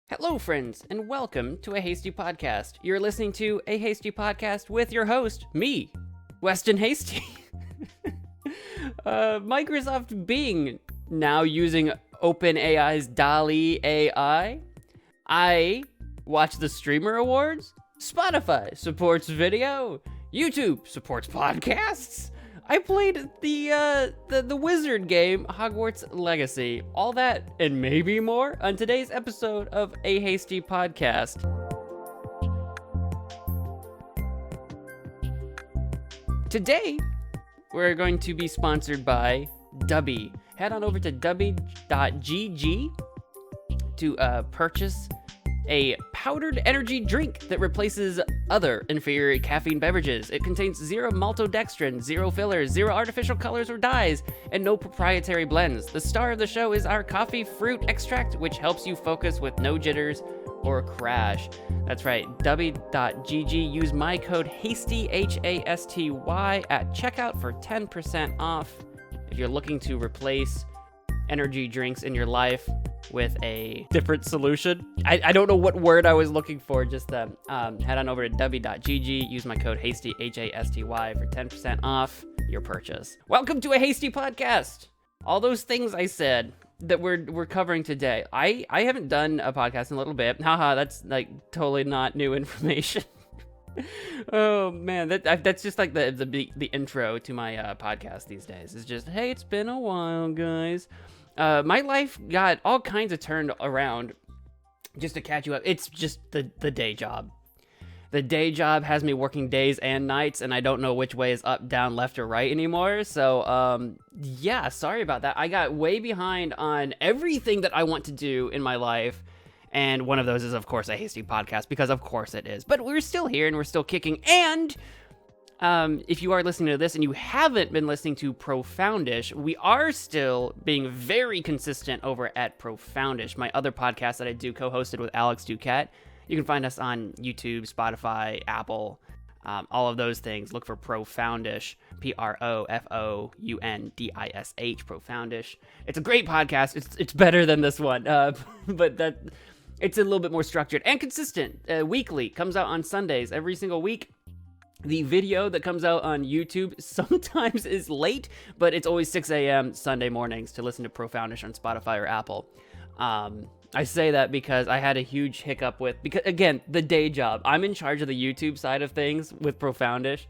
Hello, friends, and welcome to a Hasty Podcast. You're listening to a Hasty Podcast with your host, me, Weston Hasty. Microsoft Bing now using OpenAI's DALL-E AI. I watch the Streamer Awards. Spotify supports video. YouTube supports podcasts. I played the wizard game, Hogwarts Legacy. All that and maybe more on today's episode of A Hasty Podcast. Today, we're going to be sponsored by Dubby. Head on over to dubby.gg to purchase a powdered energy drink that replaces other inferior caffeine beverages. It contains zero maltodextrin, zero fillers, zero artificial colors or dyes, and no proprietary blends. The star of the show is our coffee fruit extract, which helps you focus with no jitters or crash. That's right, dubby.gg. Use my code HASTY, H-A-S-T-Y, at checkout for 10% off if you're looking to replace energy drinks in your life with a different solution. I don't know what word I was looking for, just head on over to dubby.gg, use my code HASTY, H-A-S-T-Y, for 10% off your purchase. Welcome to a Hasty Podcast. All those things I said that we're covering today. I haven't done a podcast in a little bit. Haha, that's like totally not new information. Oh man, that's just like the intro to my podcast these days. It's just, hey, it's been a while, guys. My life got all kinds of turned around just to catch you up. It's just the day job. The day job has me working days and nights, and I don't know which way is up, down, left, or right anymore. So, yeah, sorry about that. I got way behind on everything that I want to do in my life, and one of those is, of course, a Hasty Podcast, because of course it is. But we're still here, and we're still kicking, and if you are listening to this and you haven't been listening to Profoundish, we are still being very consistent over at Profoundish, my other podcast that I do co-hosted with Alex Duquette. You can find us on YouTube, Spotify, Apple, all of those things. Look for Profoundish, Profoundish, Profoundish. It's a great podcast. It's better than this one, but that it's a little bit more structured and consistent. Weekly, comes out on Sundays every single week. The video that comes out on YouTube sometimes is late, but it's always 6 a.m. Sunday mornings to listen to Profoundish on Spotify or Apple. I say that because I had a huge hiccup because, again, the day job. I'm in charge of the YouTube side of things with Profoundish,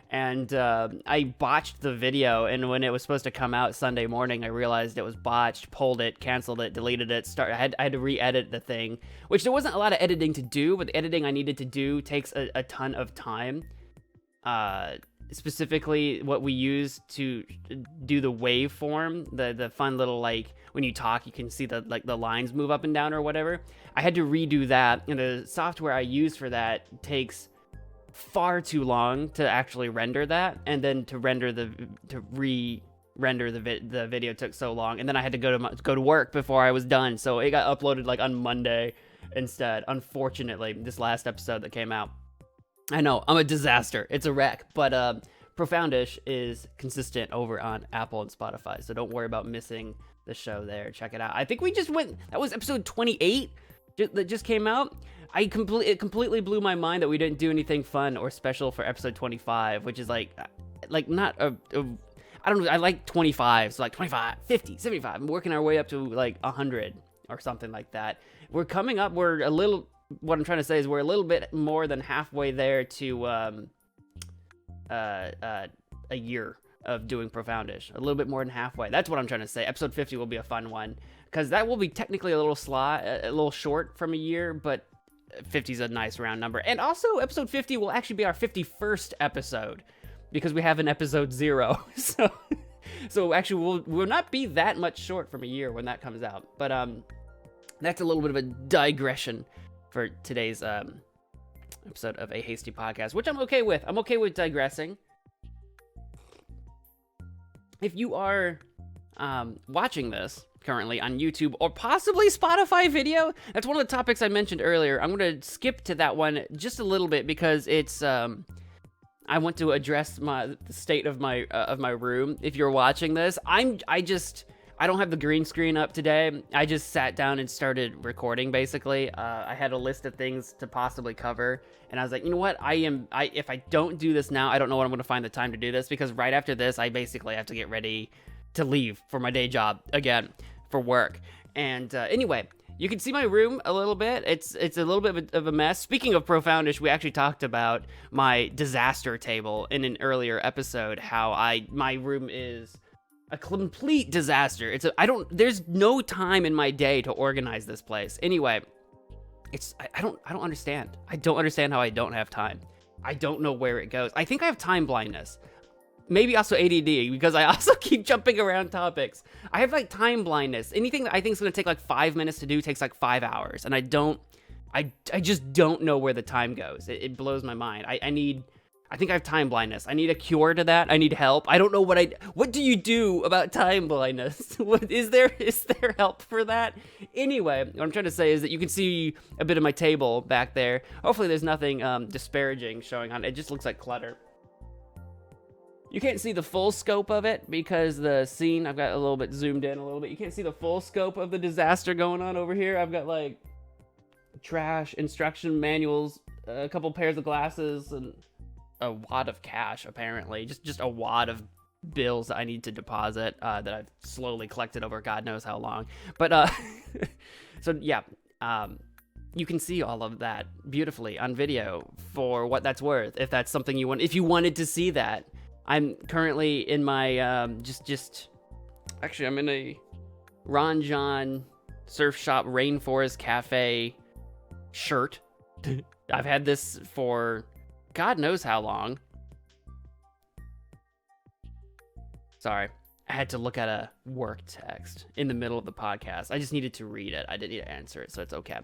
and I botched the video, and when it was supposed to come out Sunday morning, I realized it was botched, pulled it, canceled it, deleted it, I had to re-edit the thing, which there wasn't a lot of editing to do, but the editing I needed to do takes a ton of time. Specifically what we use to do the waveform, the fun little, like, when you talk, you can see the lines move up and down or whatever. I had to redo that, and the software I use for that takes far too long to actually render that, and then to re-render the video took so long, and then I had to go to work before I was done, so it got uploaded like on Monday instead, unfortunately, this last episode that came out. I know, I'm a disaster. It's a wreck. But Profoundish is consistent over on Apple and Spotify, so don't worry about missing the show there. Check it out. I think we just that was episode 28 that just came out. It completely blew my mind that we didn't do anything fun or special for episode 25, which is like not I don't know, I like 25, so like 25, 50, 75. I'm working our way up to like 100 or something like that. What I'm trying to say is we're a little bit more than halfway there to a year of doing Profoundish. A little bit more than halfway. That's what I'm trying to say. Episode 50 will be a fun one, because that will be technically a little short from a year, but 50 is a nice round number. And also, episode 50 will actually be our 51st episode, because we have an episode 0. So actually, we'll not be that much short from a year when that comes out. But that's a little bit of a digression for today's episode of A Hasty Podcast, which I'm okay with. I'm okay with digressing. If you are watching this currently on YouTube or possibly Spotify video, that's one of the topics I mentioned earlier. I'm going to skip to that one just a little bit because it's I want to address the state of my room. If you're watching this, I don't have the green screen up today. I just sat down and started recording, basically. I had a list of things to possibly cover, and I was like, you know what? If I don't do this now, I don't know when I'm going to find the time to do this, because right after this, I basically have to get ready to leave for my day job again for work. And anyway, you can see my room a little bit. It's a little bit of a mess. Speaking of Profoundish, we actually talked about my disaster table in an earlier episode, how my room is a complete disaster. There's no time in my day to organize this place. Anyway, I don't understand. I don't understand how I don't have time. I don't know where it goes. I think I have time blindness. Maybe also ADD, because I also keep jumping around topics. I have like time blindness. Anything that I think is going to take like 5 minutes to do takes like 5 hours. And I just don't know where the time goes. It blows my mind. I think I have time blindness. I need a cure to that. I need help. I don't know what do you do about time blindness? Is there help for that? Anyway, what I'm trying to say is that you can see a bit of my table back there. Hopefully there's nothing disparaging showing on. It just looks like clutter. You can't see the full scope of it because the scene, I've got a little bit zoomed in a little bit. You can't see the full scope of the disaster going on over here. I've got like trash, instruction manuals, a couple pairs of glasses, and a wad of cash, apparently. Just a wad of bills that I need to deposit that I've slowly collected over God knows how long. But, so yeah, you can see all of that beautifully on video for what that's worth, if that's something you want, if you wanted to see that. I'm currently in my, actually, I'm in a Ron John Surf Shop Rainforest Cafe shirt. I've had this for God knows how long. Sorry, I had to look at a work text in the middle of the podcast. I just needed to read it. I didn't need to answer it, so it's okay.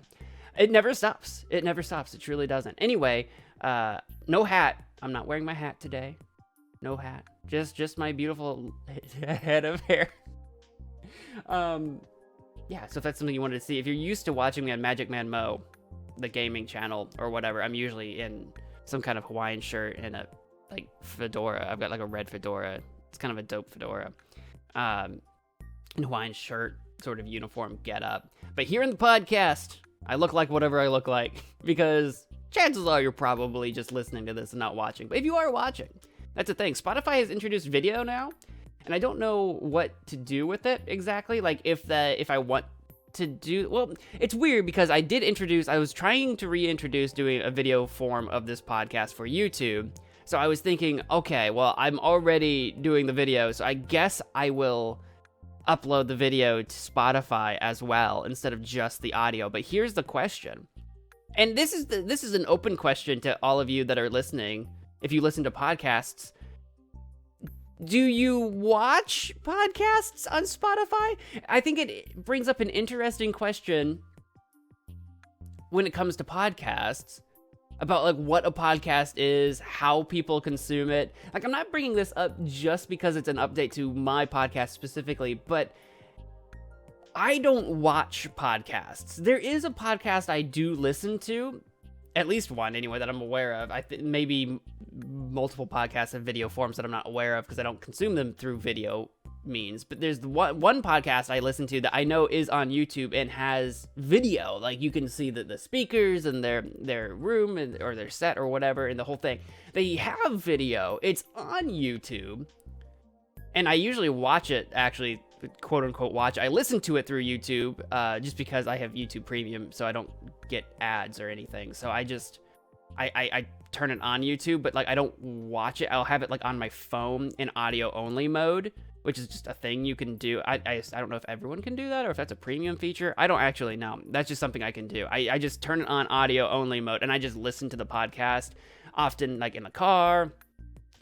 It never stops. It never stops. It truly doesn't. Anyway, no hat. I'm not wearing my hat today. No hat. Just my beautiful head of hair. Yeah, so if that's something you wanted to see, if you're used to watching me on Magic Man Mo, the gaming channel or whatever, I'm usually in some kind of Hawaiian shirt and a like fedora. I've got like a red fedora. It's kind of a dope fedora. Hawaiian shirt, sort of uniform get up. But here in the podcast, I look like whatever I look like, because chances are you're probably just listening to this and not watching. But if you are watching, that's the thing. Spotify has introduced video now, and I don't know what to do with it exactly. Like if I want to do, well, it's weird because I was trying to reintroduce doing a video form of this podcast for YouTube. So I was thinking, okay, well, I'm already doing the video, so I guess I will upload the video to Spotify as well instead of just the audio. But here's the question. And this is an open question to all of you that are listening. If you listen to podcasts, do you watch podcasts on Spotify? I think it brings up an interesting question when it comes to podcasts about like what a podcast is, how people consume it. Like, I'm not bringing this up just because it's an update to my podcast specifically, but I don't watch podcasts. There is a podcast I do listen to, at least one anyway, that I'm aware of. Maybe multiple podcasts have video forms that I'm not aware of because I don't consume them through video means. But there's the one podcast I listen to that I know is on YouTube and has video. Like, you can see the speakers and their room or their set or whatever and the whole thing. They have video. It's on YouTube. And I usually watch it, actually, quote unquote watch. I listen to it through YouTube just because I have YouTube Premium, so I don't get ads or anything. So I turn it on YouTube, but like I don't watch it. I'll have it like on my phone in audio only mode, which is just a thing you can do. I don't know if everyone can do that or if that's a premium feature. I don't actually know. That's just something I can do. I just turn it on audio only mode and I just listen to the podcast, often like in the car,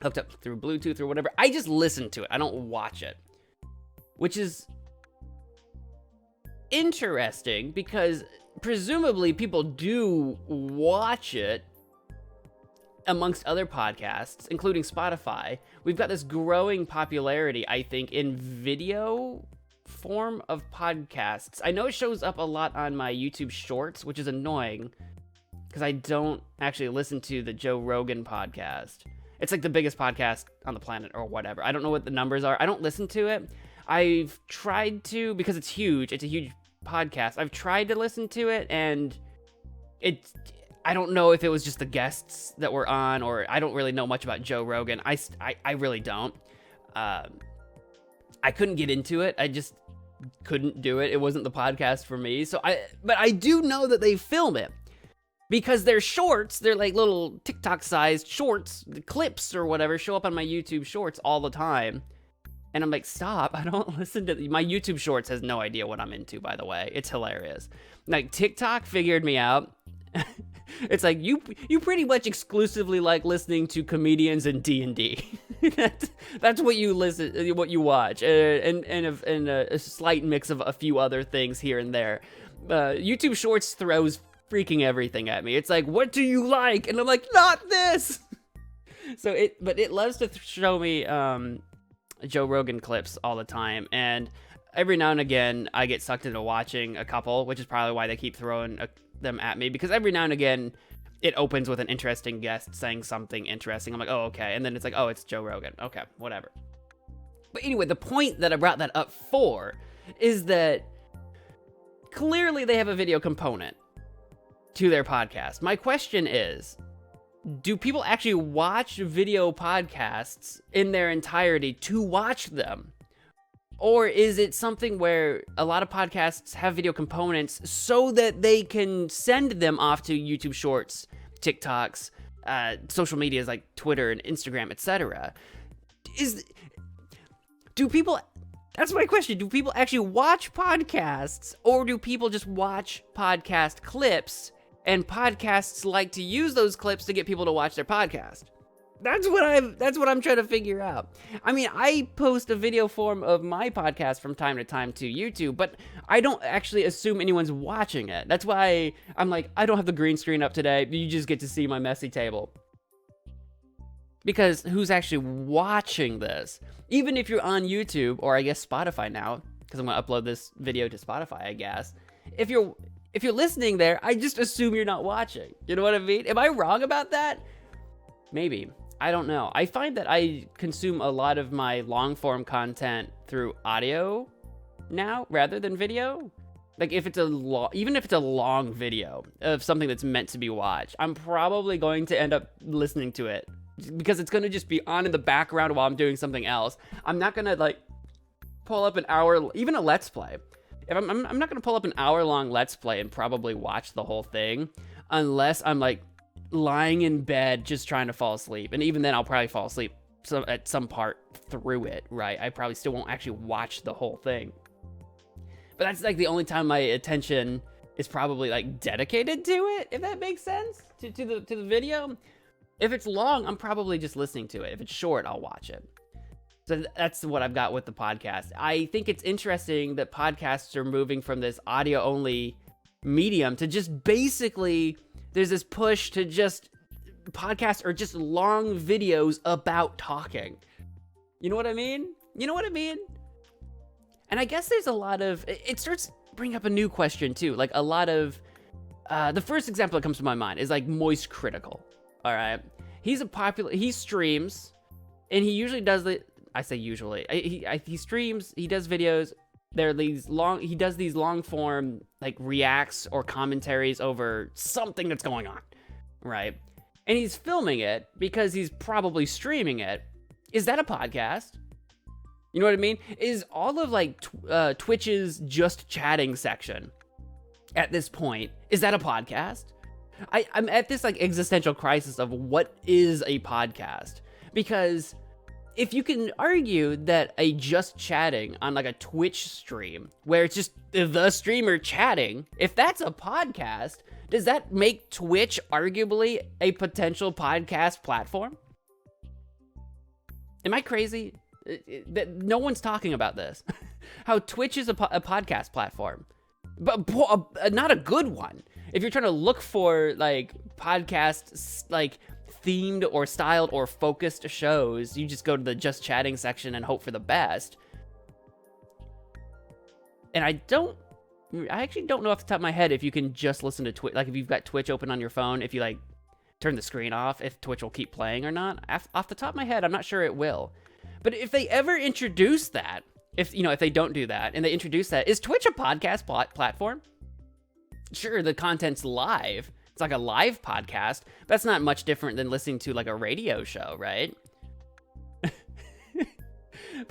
hooked up through Bluetooth or whatever. I just listen to it. I don't watch it, which is interesting because presumably people do watch it amongst other podcasts, including Spotify. We've got this growing popularity, I think, in video form of podcasts. I know it shows up a lot on my YouTube Shorts, which is annoying because I don't actually listen to the Joe Rogan podcast. It's like the biggest podcast on the planet or whatever. I don't know what the numbers are. I don't listen to it. I've tried to, because it's huge. It's a huge podcast. I've tried to listen to it, and I don't know if it was just the guests that were on, or I don't really know much about Joe Rogan. I really don't. I couldn't get into it. I just couldn't do it. It wasn't the podcast for me. But I do know that they film it, because they're shorts. They're like little TikTok-sized shorts, the clips or whatever, show up on my YouTube shorts all the time. And I'm like, stop, I don't listen to... My YouTube shorts has no idea what I'm into, by the way. It's hilarious. Like, TikTok figured me out. It's like, you pretty much exclusively like listening to comedians and D&D. That's what you watch. And a slight mix of a few other things here and there. YouTube Shorts throws freaking everything at me. It's like, what do you like? And I'm like, not this! But it loves to show me... Joe Rogan clips all the time, and every now and again I get sucked into watching a couple, which is probably why they keep throwing them at me, because every now and again it opens with an interesting guest saying something interesting. I'm like, oh, okay, and then it's like, oh, it's Joe Rogan. Okay, whatever. But anyway, the point that I brought that up for is that clearly they have a video component to their podcast. My question is, do people actually watch video podcasts in their entirety to watch them? Or is it something where a lot of podcasts have video components so that they can send them off to YouTube Shorts, TikToks, social medias like Twitter and Instagram, etc.? That's my question. Do people actually watch podcasts, or do people just watch podcast clips? And podcasts like to use those clips to get people to watch their podcast. That's what I'm trying to figure out. I mean, I post a video form of my podcast from time to time to YouTube, but I don't actually assume anyone's watching it. That's why I'm like, I don't have the green screen up today. You just get to see my messy table. Because who's actually watching this? Even if you're on YouTube, or I guess Spotify now, because I'm going to upload this video to Spotify, I guess. If you're listening there, I just assume you're not watching. You know what I mean? Am I wrong about that? Maybe. I don't know. I find that I consume a lot of my long-form content through audio now rather than video. Like, even if it's a long video of something that's meant to be watched, I'm probably going to end up listening to it, because it's going to just be on in the background while I'm doing something else. I'm not going to, like, pull up an hour, even a Let's Play. I'm not going to pull up an hour-long Let's Play and probably watch the whole thing unless I'm, like, lying in bed just trying to fall asleep. And even then, I'll probably fall asleep at some part through it, right? I probably still won't actually watch the whole thing. But that's, like, the only time my attention is probably, like, dedicated to it, if that makes sense, to the video. If it's long, I'm probably just listening to it. If it's short, I'll watch it. So that's what I've got with the podcast. I think it's interesting that podcasts are moving from this audio-only medium to just basically, there's this push to just, podcasts are just long videos about talking. You know what I mean? And I guess there's a lot of, it starts bringing up a new question too. Like, a lot of, the first example that comes to my mind is like Moist Critical. All right. He streams, and he usually does I say usually. He streams, he does videos. He does these long form, like, reacts or commentaries over something that's going on, right? And he's filming it because he's probably streaming it. Is that a podcast? You know what I mean? Is all of, like, Twitch's just chatting section at this point, is that a podcast? I'm at this, like, existential crisis of what is a podcast, because if you can argue that a just chatting on, like, a Twitch stream where it's just the streamer chatting, if that's a podcast, does that make Twitch arguably a potential podcast platform? Am I crazy? No one's talking about this. How Twitch is a podcast platform, but not a good one. If you're trying to look for, like, podcasts, like, themed or styled or focused shows, you just go to the just chatting section and hope for the best. And I actually don't know off the top of my head if you can just listen to Twitch, like, if you've got Twitch open on your phone, if you, like, turn the screen off, if Twitch will keep playing or not. Off the top of my head, I'm not sure it will. But if they ever introduce that, if they don't do that and they introduce that, is Twitch a podcast platform? Sure, the content's live. It's like a live podcast. But that's not much different than listening to like a radio show, right?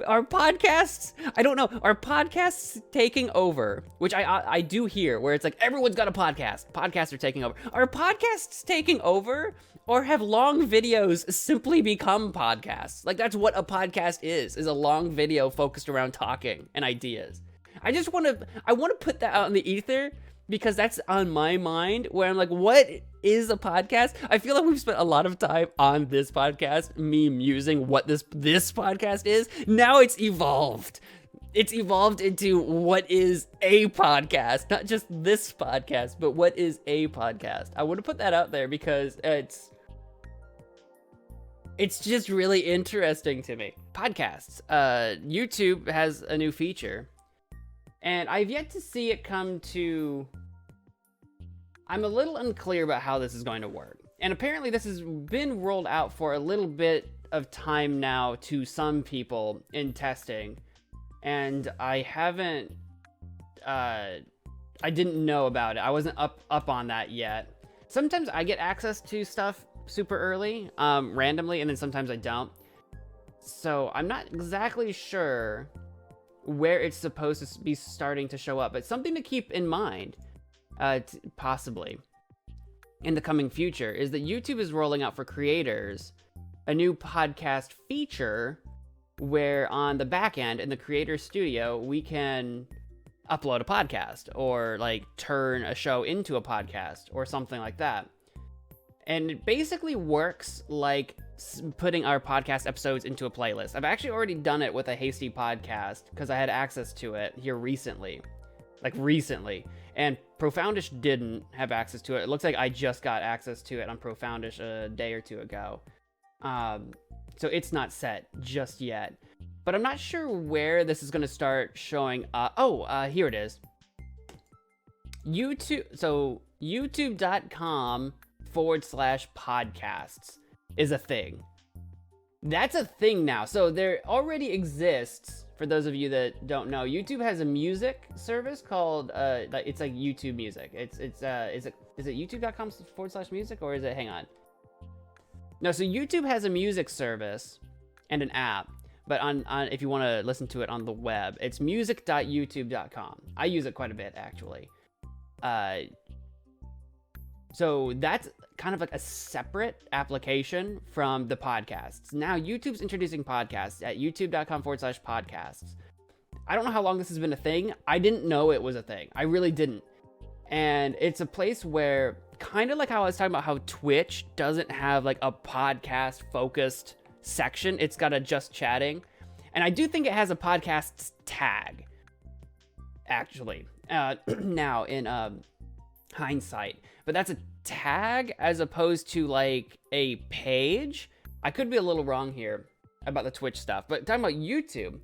Are podcasts, I don't know, are podcasts taking over? Which I do hear, where it's like, everyone's got a podcast. Podcasts are taking over. Are podcasts taking over? Or have long videos simply become podcasts? Like, that's what a podcast is a long video focused around talking and ideas. I want to put that out in the ether, because that's on my mind, where I'm like, what is a podcast? I feel like we've spent a lot of time on this podcast, me musing what this podcast is. Now it's evolved. It's evolved into what is a podcast, not just this podcast, but what is a podcast. I want to put that out there because it's just really interesting to me. Podcasts. YouTube has a new feature, and I've yet to see it come to... I'm a little unclear about how this is going to work. And apparently this has been rolled out for a little bit of time now to some people in testing. And I haven't... I didn't know about it. I wasn't up on that yet. Sometimes I get access to stuff super early, randomly, and then sometimes I don't. So I'm not exactly sure where it's supposed to be starting to show up. But something to keep in mind, possibly, in the coming future, is that YouTube is rolling out for creators a new podcast feature where on the back end in the creator studio, we can upload a podcast or like turn a show into a podcast or something like that. And it basically works like putting our podcast episodes into a playlist. I've actually already done it with a Hasty Podcast because I had access to it here recently. And Profoundish didn't have access to it. It looks like I just got access to it on Profoundish a day or two ago. So it's not set just yet. But I'm not sure where this is going to start showing up. Here it is. YouTube. So youtube.com/podcasts is a thing. That's a thing now. So there already exists, for those of you that don't know, YouTube has a music service called it's like YouTube Music. Is it youtube.com/music, or is it, hang on. No, so YouTube has a music service and an app, but on if you want to listen to it on the web, it's music.youtube.com. I use it quite a bit, actually. So that's kind of like a separate application from the podcasts. Now YouTube's introducing podcasts at youtube.com/podcasts. I don't know how long this has been a thing. I didn't know it was a thing. I really didn't. And it's a place where, kind of like how I was talking about how Twitch doesn't have like a podcast focused section. It's got a just chatting. And I do think it has a podcast tag, actually, now in hindsight. But that's a tag as opposed to like a page. I could be a little wrong here about the Twitch stuff, but talking about YouTube,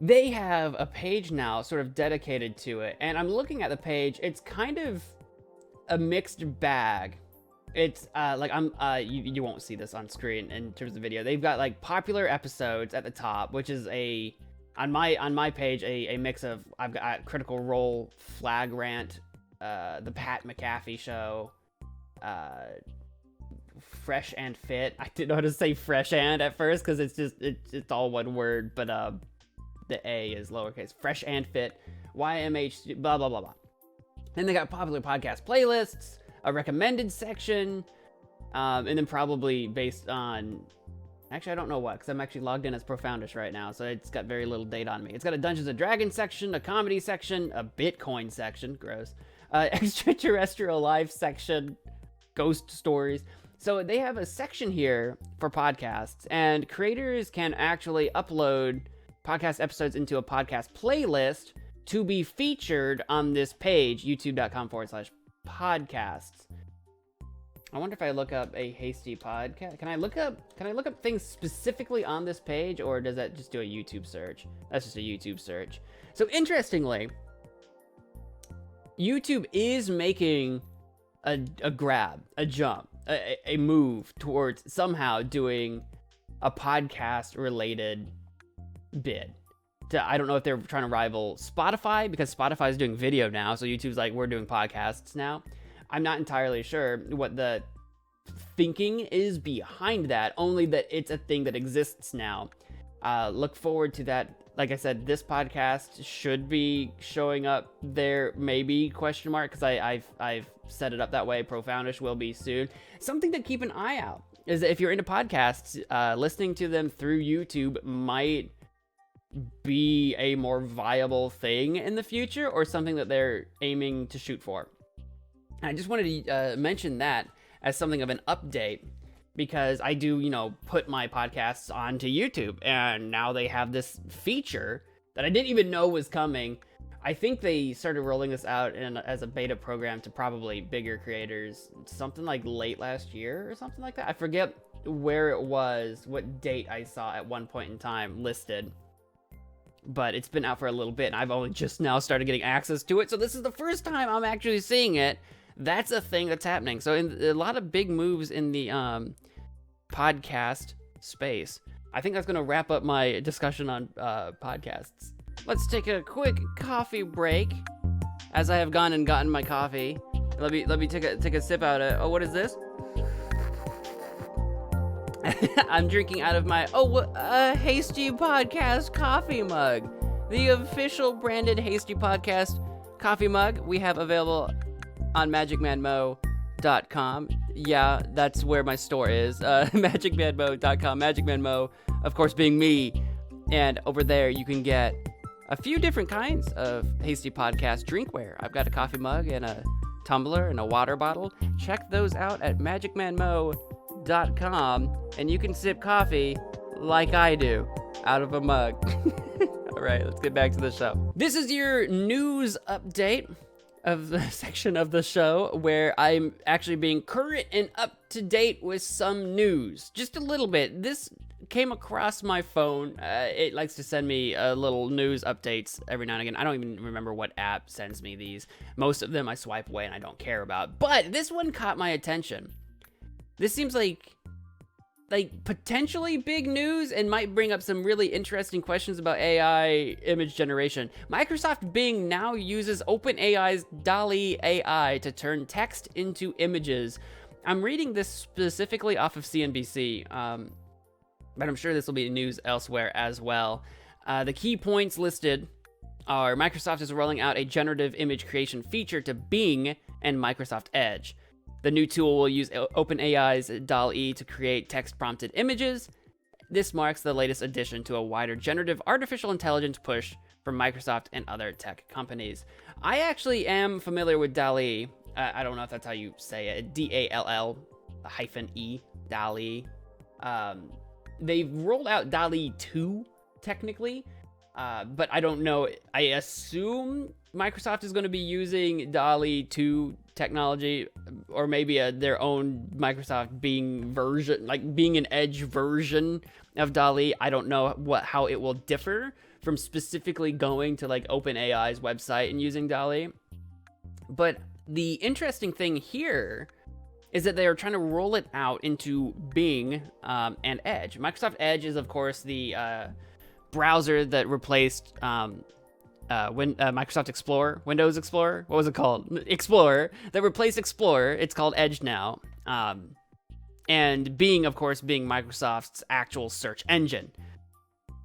they have a page now sort of dedicated to it. And I'm looking at the page. It's kind of a mixed bag. It's like you won't see this on screen in terms of the video. They've got like popular episodes at the top, which is on my page a mix of, I've got Critical Role, Flag Rant, the Pat McAfee Show, Fresh and Fit. I didn't know how to say Fresh and at first because it's all one word, but the A is lowercase. Fresh and Fit, YMH, blah blah blah blah. Then they got popular podcast playlists, a recommended section, and then probably based on, actually I don't know what, because I'm actually logged in as Profoundish right now, so it's got very little data on me. It's got a Dungeons and Dragons section, a comedy section, a Bitcoin section, gross, extraterrestrial life section, ghost stories. So they have a section here for podcasts, and creators can actually upload podcast episodes into a podcast playlist to be featured on this page, youtube.com/podcasts. I wonder if I look up a Hasty Podcast. Can I look up things specifically on this page, or does that just do a YouTube search? That's just a YouTube search. So interestingly, YouTube is making a jump a move towards somehow doing a podcast related bid. I don't know if they're trying to rival Spotify, because Spotify is doing video now, so YouTube's like, we're doing podcasts now. I'm not entirely sure what the thinking is behind that, only that it's a thing that exists now. Look forward to that. Like I said, this podcast should be showing up there, maybe, question mark, because I've set it up that way. Profoundish will be soon. Something to keep an eye out is that if you're into podcasts, listening to them through YouTube might be a more viable thing in the future, or something that they're aiming to shoot for. I just wanted to mention that as something of an update, because I do, put my podcasts onto YouTube, and now they have this feature that I didn't even know was coming. I think they started rolling this out as a beta program to probably bigger creators, something like late last year or something like that. I forget where it was, what date I saw at one point in time listed, but it's been out for a little bit, and I've only just now started getting access to it, so this is the first time I'm actually seeing it. That's a thing that's happening. So a lot of big moves in the podcast space. I think that's going to wrap up my discussion on podcasts. Let's take a quick coffee break, as I have gone and gotten my coffee. Let me take a sip out of it. Oh, what is this? I'm drinking out of my Hasty Podcast coffee mug, the official branded Hasty Podcast coffee mug we have available on magicmanmo.com. Yeah, that's where my store is. Magicmanmo.com. Magicmanmo, of course, being me. And over there, you can get a few different kinds of Hasty Podcast drinkware. I've got a coffee mug and a tumbler and a water bottle. Check those out at magicmanmo.com, and you can sip coffee like I do out of a mug. All right, let's get back to the show. This is your news update of the section of the show where I'm actually being current and up to date with some news. Just a little bit. This came across my phone. It likes to send me little news updates every now and again. I don't even remember what app sends me these. Most of them I swipe away and I don't care about. But this one caught my attention. This seems like potentially big news, and might bring up some really interesting questions about AI image generation. Microsoft Bing now uses OpenAI's DALL-E AI to turn text into images. I'm reading this specifically off of CNBC, but I'm sure this will be news elsewhere as well. The key points listed are: Microsoft is rolling out a generative image creation feature to Bing and Microsoft Edge. The new tool will use OpenAI's DALL-E to create text-prompted images. This marks the latest addition to a wider generative artificial intelligence push from Microsoft and other tech companies. I actually am familiar with DALL-E. I don't know if that's how you say it. DALL-E, DALL-E. They've rolled out DALL-E 2, technically, but I don't know. I assume Microsoft is going to be using DALL-E 2 technology, or maybe their own Microsoft Bing version, like being an Edge version of DALL-E. I don't know how it will differ from specifically going to like OpenAI's website and using DALL-E. But the interesting thing here is that they are trying to roll it out into Bing and Edge. Microsoft Edge is, of course, the browser that replaced Microsoft Explorer, Windows Explorer. What was it called? Explorer. That replaced Explorer. It's called Edge now. And Bing, of course, being Microsoft's actual search engine.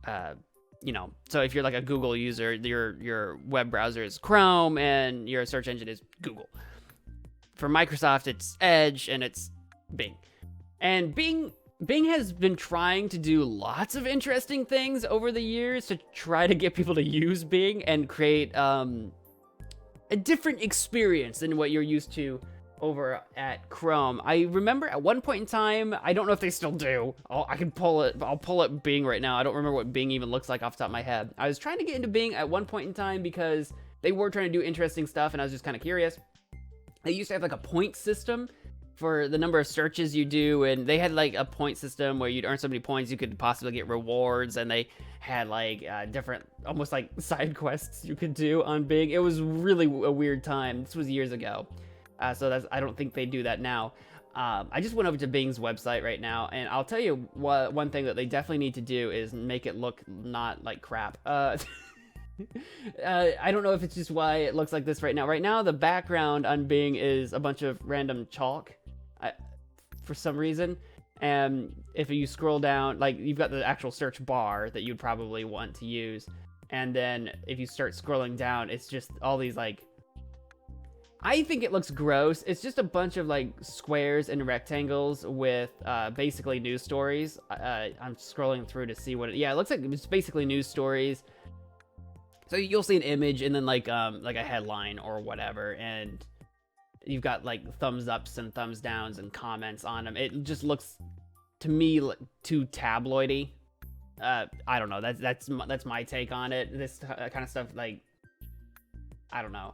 So if you're like a Google user, your web browser is Chrome and your search engine is Google. For Microsoft, it's Edge and it's Bing. And Bing has been trying to do lots of interesting things over the years to try to get people to use Bing and create a different experience than what you're used to over at Chrome. I remember at one point in time, I don't know if they still do. I'll pull up Bing right now. I don't remember what Bing even looks like off the top of my head. I was trying to get into Bing at one point in time because they were trying to do interesting stuff, and I was just kind of curious. They used to have like a point system for the number of searches you do, and they had like a point system where you'd earn so many points you could possibly get rewards, and they had like different almost like side quests you could do on Bing. It was really a weird time. This was years ago, so I don't think they do that now. I just went over to Bing's website right now, and I'll tell you one thing that they definitely need to do is make it look not like crap. I don't know if it's just why it looks like this right now. Right now, the background on Bing is a bunch of random chalk for some reason. And if you scroll down, like, you've got the actual search bar that you'd probably want to use. And then if you start scrolling down, it's just all these, like, I think it looks gross. It's just a bunch of, like, squares and rectangles with basically news stories. I'm scrolling through to see what it looks like. It's basically news stories. So you'll see an image and then like a headline or whatever, and you've got like thumbs ups and thumbs downs and comments on them. It just looks to me too tabloidy. I don't know. That's my take on it. This kind of stuff, like, I don't know.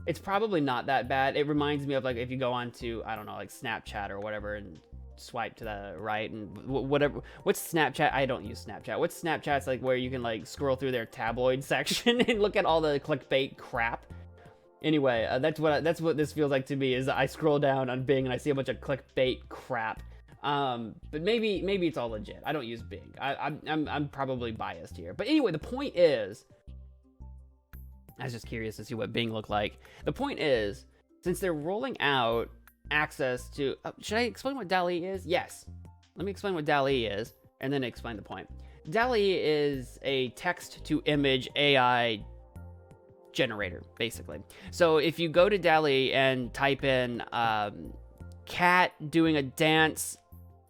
It's probably not that bad. It reminds me of, like, if you go on to, I don't know, like Snapchat or whatever and swipe to the right and whatever. What's Snapchat? I don't use Snapchat. What's Snapchat's like where you can like scroll through their tabloid section and look at all the clickbait crap? Anyway, that's what this feels like to me, is I scroll down on Bing and I see a bunch of clickbait crap. But maybe it's all legit. I don't use Bing. I'm probably biased here. But anyway, the point is, I was just curious to see what Bing looked like. The point is, since they're rolling out access to... should I explain what DALL-E is? Yes. Let me explain what DALL-E is, and then explain the point. DALL-E is a text-to-image AI generator, basically. So if you go to DALL-E and type in cat doing a dance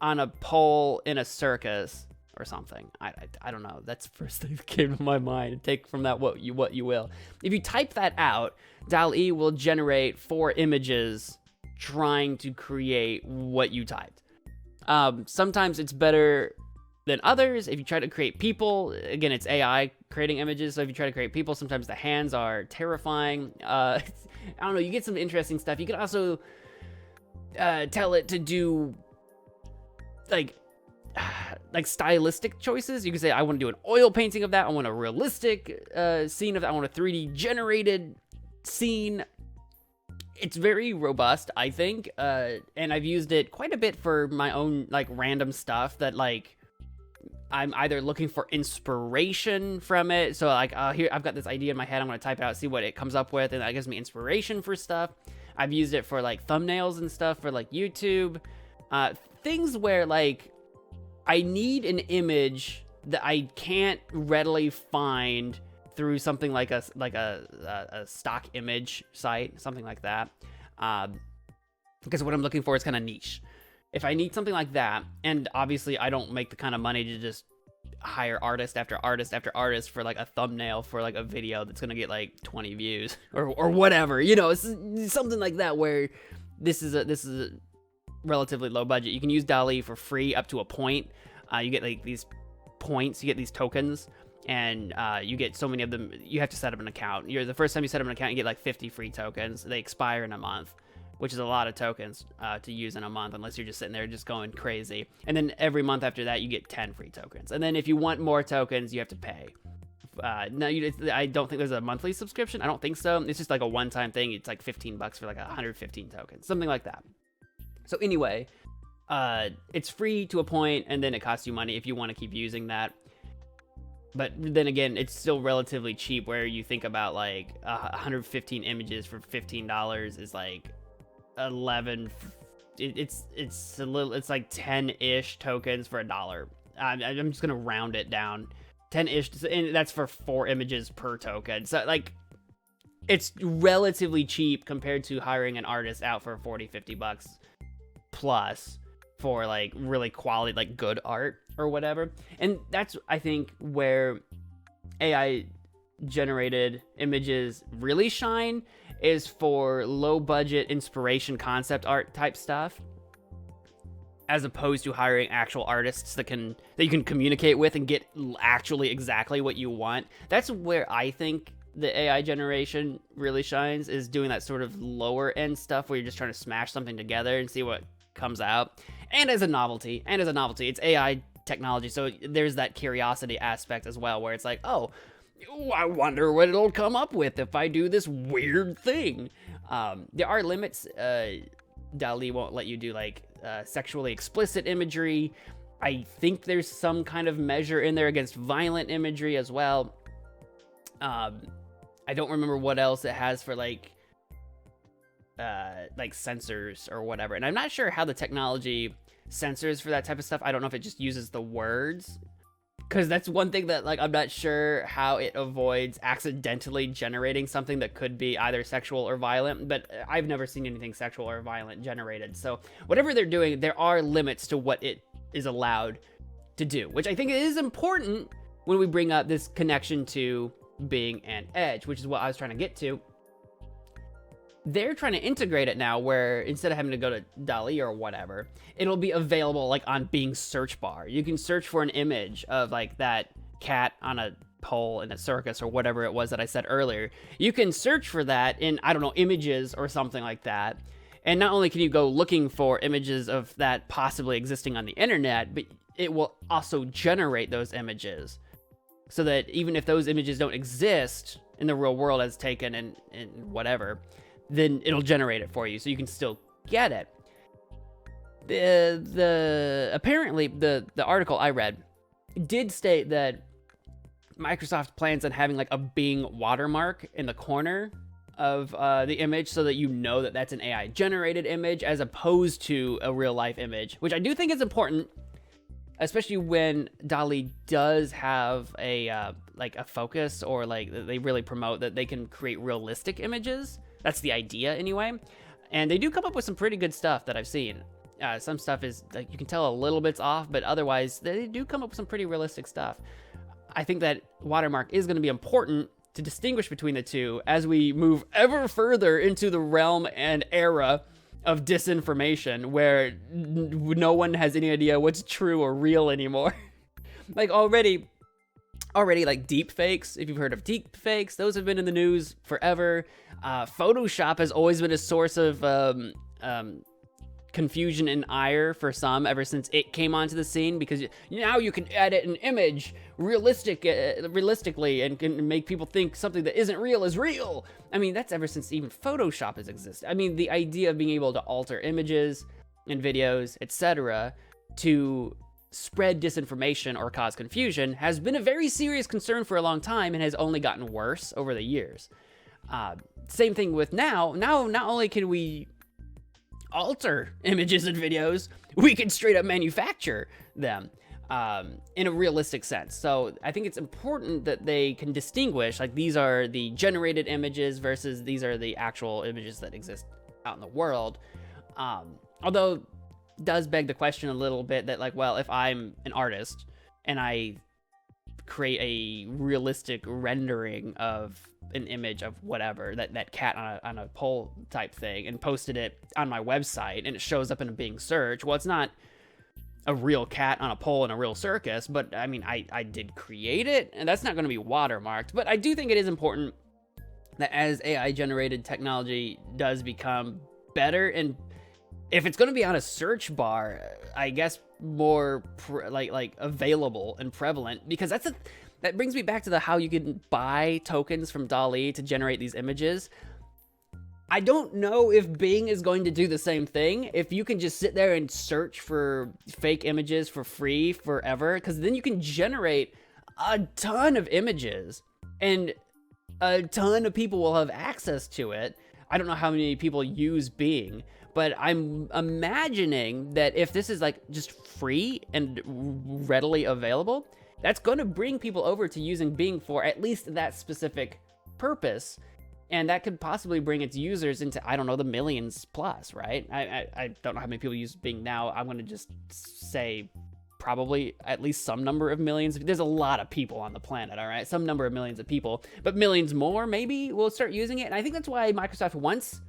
on a pole in a circus or something, I don't know. That's the first thing that came to my mind. Take from that what you will. If you type that out, DALL-E will generate 4 images trying to create what you typed. Sometimes it's better than others. If you try to create people, again, it's AI creating images. So if you try to create people, sometimes the hands are terrifying. I don't know. You get some interesting stuff. You can also tell it to do like stylistic choices. You can say, I want to do an oil painting of that. I want a realistic scene of that. I want a 3D generated scene. It's very robust, I think, and I've used it quite a bit for my own, like, random stuff that, like, I'm either looking for inspiration from it, so, like, here, I've got this idea in my head, I'm going to type it out, see what it comes up with, and that gives me inspiration for stuff. I've used it for, like, thumbnails and stuff for, like, YouTube, things where, like, I need an image that I can't readily find through something like a stock image site, something like that, because what I'm looking for is kind of niche. If I need something like that, and obviously I don't make the kind of money to just hire artist after artist after artist for like a thumbnail for like a video that's gonna get like 20 views or whatever, you know, it's something like that where this is a relatively low budget. You can use DALL-E for free up to a point. You get like these points, you get these tokens. And you get so many of them, you have to set up an account. The first time you set up an account, you get like 50 free tokens. They expire in a month, which is a lot of tokens to use in a month, unless you're just sitting there just going crazy. And then every month after that, you get 10 free tokens. And then if you want more tokens, you have to pay. No, I don't think there's a monthly subscription. I don't think so. It's just like a one-time thing. It's like $15 for like 115 tokens, something like that. So anyway, it's free to a point, and then it costs you money if you want to keep using that. But then again, it's still relatively cheap, where you think about like 115 images for $15 is like 11. It's like 10-ish tokens for $1. I'm just gonna round it down, 10-ish, and that's for 4 images per token. So like, it's relatively cheap compared to hiring an artist out for $40-50 plus for like really quality, like good art or whatever. And that's, I think, where AI generated images really shine, is for low budget inspiration concept art type stuff, as opposed to hiring actual artists that you can communicate with and get actually exactly what you want. That's where I think the AI generation really shines, is doing that sort of lower end stuff where you're just trying to smash something together and see what comes out. And as a novelty, it's AI technology, so there's that curiosity aspect as well, where it's like, oh, I wonder what it'll come up with if I do this weird thing. There are limits DALL-E won't let you do like sexually explicit imagery. I think there's some kind of measure in there against violent imagery as well. I don't remember what else it has for like censors or whatever. And I'm not sure how the technology censors for that type of stuff. I don't know if it just uses the words, because that's one thing that like I'm not sure how it avoids accidentally generating something that could be either sexual or violent, but I've never seen anything sexual or violent generated. So whatever they're doing, there are limits to what it is allowed to do, which I think is important when we bring up this connection to Bing and Edge, which is what I was trying to get to. They're trying to integrate it now where instead of having to go to DALL-E or whatever, it'll be available like on Bing's search bar. You can search for an image of like that cat on a pole in a circus or whatever it was that I said earlier. You can search for that in, I don't know, images or something like that. And not only can you go looking for images of that possibly existing on the internet, but it will also generate those images. So that even if those images don't exist in the real world as taken and whatever, then it'll generate it for you, so you can still get it. Apparently the article I read did state that Microsoft plans on having like a Bing watermark in the corner of the image, so that you know that that's an AI generated image as opposed to a real life image, which I do think is important, especially when DALL-E does have a focus, or like they really promote that they can create realistic images. That's the idea anyway. And they do come up with some pretty good stuff that I've seen. Some stuff is like you can tell a little bit's off, but otherwise they do come up with some pretty realistic stuff. I think that watermark is going to be important to distinguish between the two as we move ever further into the realm and era of disinformation, where no one has any idea what's true or real anymore. Like already like deep fakes, if you've heard of deep fakes, those have been in the news forever. Photoshop has always been a source of confusion and ire for some ever since it came onto the scene, because now you can edit an image realistically and can make people think something that isn't real is real. I mean, that's ever since even Photoshop has existed. I mean, the idea of being able to alter images and videos, etc., to spread disinformation or cause confusion has been a very serious concern for a long time and has only gotten worse over the years. Same thing with now not only can we alter images and videos, we can straight up manufacture them in a realistic sense. So I think it's important that they can distinguish, like, these are the generated images versus these are the actual images that exist out in the world. Although does beg the question a little bit that, like, well, if I'm an artist and I create a realistic rendering of an image of whatever, that cat on a pole type thing, and posted it on my website and it shows up in a Bing search, well, it's not a real cat on a pole in a real circus, but I mean, I did create it, and that's not going to be watermarked. But I do think it is important that as AI generated technology does become better, and if it's going to be on a search bar, I guess more available and prevalent, because that brings me back to how you can buy tokens from DALL-E to generate these images. I don't know if Bing is going to do the same thing. If you can just sit there and search for fake images for free forever, because then you can generate a ton of images and a ton of people will have access to it. I don't know how many people use Bing, but I'm imagining that if this is like just free and readily available, that's going to bring people over to using Bing for at least that specific purpose. And that could possibly bring its users into, I don't know, the millions plus, right? I don't know how many people use Bing now. I'm going to just say probably at least some number of millions. There's a lot of people on the planet, all right? Some number of millions of people, but millions more maybe will start using it. And I think that's why Microsoft wants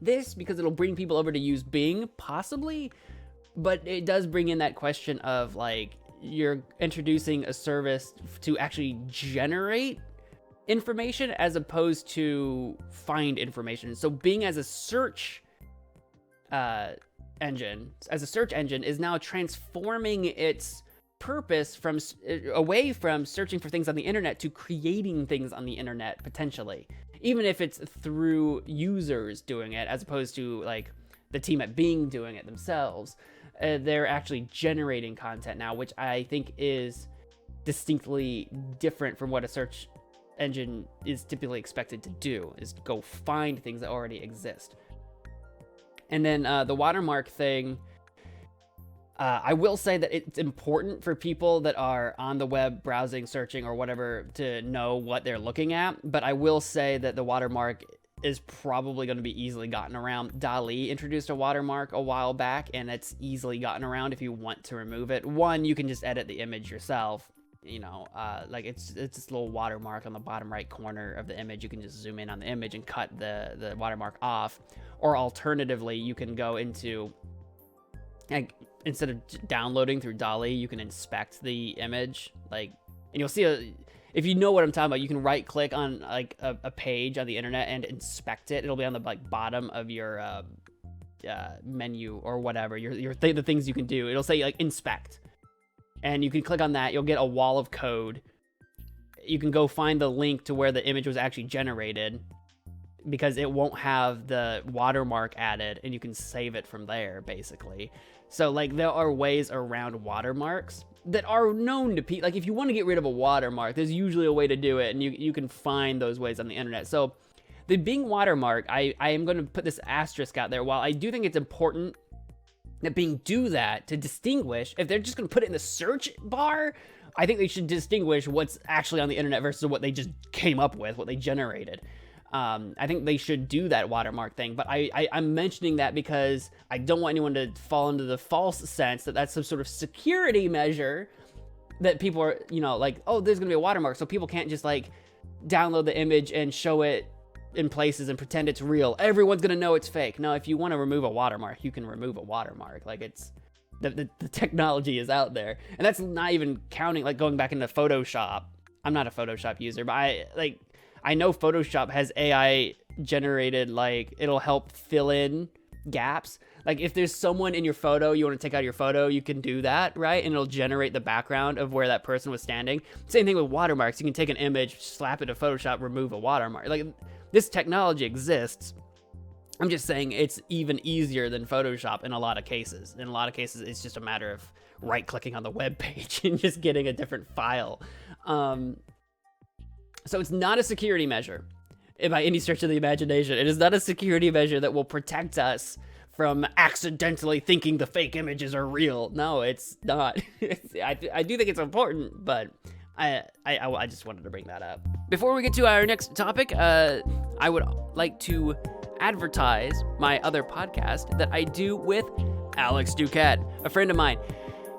this, because it'll bring people over to use Bing, possibly. But it does bring in that question of, like, you're introducing a service to actually generate information as opposed to find information. So Bing as a search engine is now transforming its purpose from away from searching for things on the internet to creating things on the internet, potentially, even if it's through users doing it, as opposed to like the team at Bing doing it themselves. They're actually generating content now, which I think is distinctly different from what a search engine is typically expected to do, is go find things that already exist. And then the watermark thing, I will say that it's important for people that are on the web browsing, searching, or whatever to know what they're looking at. But I will say that the watermark is probably going to be easily gotten around. DALL-E introduced a watermark a while back, and it's easily gotten around if you want to remove it. One, you can just edit the image yourself. Like it's this little watermark on the bottom right corner of the image. You can just zoom in on the image and cut the watermark off. Or alternatively, you can go into, like, instead of downloading through DALL-E, you can inspect the image, and you'll see if you know what I'm talking about, you can right click on like a page on the internet and inspect it. It'll be on the bottom of your menu or whatever, the things you can do. It'll say like inspect, and you can click on that. You'll get a wall of code. You can go find the link to where the image was actually generated, because it won't have the watermark added, and you can save it from there, basically. So, there are ways around watermarks that are known to people. If you want to get rid of a watermark, there's usually a way to do it, and you can find those ways on the internet. So, the Bing watermark, I am going to put this asterisk out there. While I do think it's important that Bing do that to distinguish, if they're just going to put it in the search bar, I think they should distinguish what's actually on the internet versus what they just came up with, what they generated. I think they should do that watermark thing, but I'm mentioning that because I don't want anyone to fall into the false sense that that's some sort of security measure that people are, oh, there's going to be a watermark, so people can't just download the image and show it in places and pretend it's real. Everyone's going to know it's fake. No, if you want to remove a watermark, you can remove a watermark. It's the technology is out there, and that's not even counting going back into Photoshop. I'm not a Photoshop user, but I know Photoshop has AI generated, it'll help fill in gaps. If there's someone in your photo, you want to take out your photo, you can do that, right? And it'll generate the background of where that person was standing. Same thing with watermarks. You can take an image, slap it to Photoshop, remove a watermark. This technology exists. I'm just saying it's even easier than Photoshop in a lot of cases. In a lot of cases, it's just a matter of right-clicking on the web page and just getting a different file. So it's not a security measure by any stretch of the imagination. It is not a security measure that will protect us from accidentally thinking the fake images are real. No, it's not. I do think it's important, but I just wanted to bring that up. Before we get to our next topic, I would like to advertise my other podcast that I do with Alex Duquette, a friend of mine.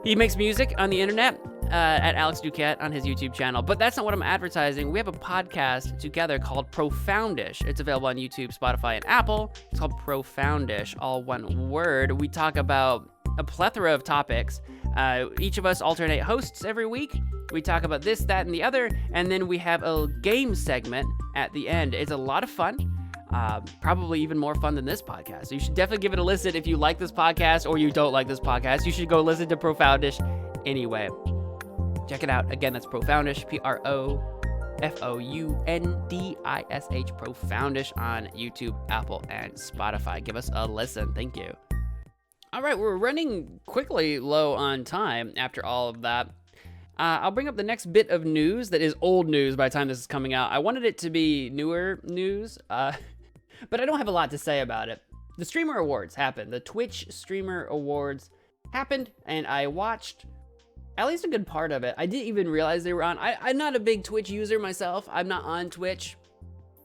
He makes music on the internet. At Alex Duquette on his YouTube channel. But that's not what I'm advertising. We have a podcast together called Profoundish. It's available on YouTube, Spotify, and Apple. It's called Profoundish, all one word. We talk about a plethora of topics. Each of us alternate hosts every week. We talk about this, that, and the other, and then we have a game segment at the end. It's a lot of fun. Probably even more fun than this podcast. So you should definitely give it a listen if you like this podcast or you don't like this podcast. You should go listen to Profoundish anyway. Check it out. Again, that's Profoundish, Profoundish, Profoundish on YouTube, Apple, and Spotify. Give us a listen. Thank you. All right, we're running quickly low on time after all of that. I'll bring up the next bit of news that is old news by the time this is coming out. I wanted it to be newer news, but I don't have a lot to say about it. The Streamer Awards happened. The Twitch Streamer Awards happened, and I watched at least a good part of it. I didn't even realize they were on. I'm not a big Twitch user myself. I'm not on Twitch.